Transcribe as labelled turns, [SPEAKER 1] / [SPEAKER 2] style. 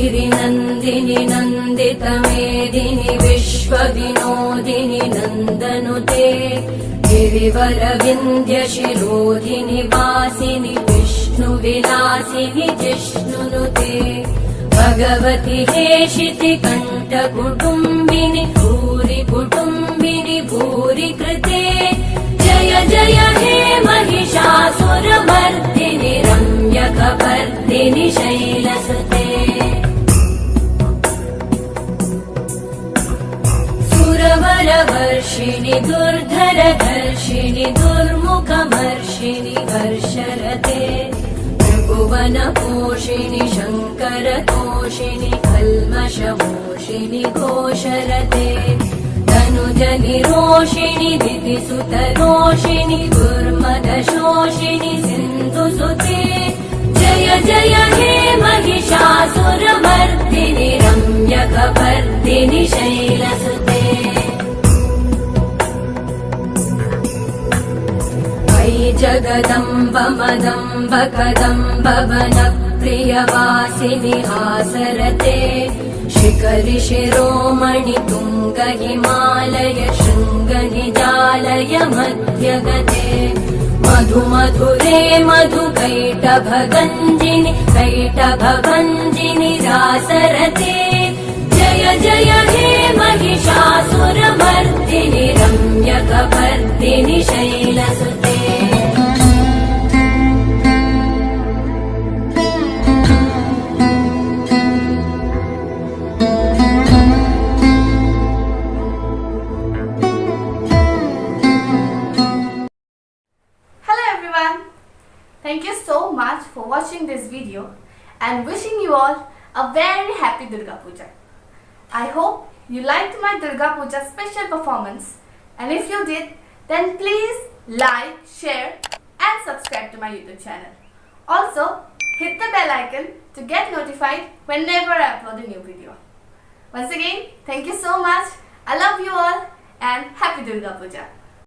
[SPEAKER 1] गिरिनन्दिनि नन्दितमेदिनि विश्वविनोदिनि नन्दनुते गिरिवरविन्ध्यशिरोधिनि वासिनि विष्णुविलासिनि जिष्णुनुते भगवति हेशिति कण्ठकुटुम्बिनि भूरि कुटुम्बिनि भूरि कृते जय जय हे महिषासुरमर्दिनि रम्यकपर्दिनि शैलसुते सुरवरवर्षिणि दुर्धरधर्षिणि दुर्मुखमर्षिणि हर्षरते त्रिभुवनपोषिणि शङ्करतोषिणि कल्मषमोषिणि घोषरते तनुजनिरोषिणि दितिसुतरोषिणि दुर्मदशोषिणि सिन्धुसुते जय जय हे महिषासुरमर्दिनि रम्यकपर्दिनि शैलसुते अयि जगदम्ब मदम्ब कदम्ब वनप्रियवासिनि हासरते शिखरि शिरोमणि तुङ्ग हिमालय शृङ्ग निजालय मध्यगते मधु मधुरे मधु कैटभगञ्जिनि कैटभभञ्जिनि रासरते जय जय हे महिषासुरमर्दिनि रम्यकपर्दिनि शैलसुते
[SPEAKER 2] Thank you so much for watching this video and wishing you all a very happy Durga Puja. I hope you liked my Durga Puja special performance, and if you did, then please like, share and subscribe to my YouTube channel. Also, hit the bell icon to get notified whenever I upload a new video. Once again, thank you so much. I love you all and happy Durga Puja.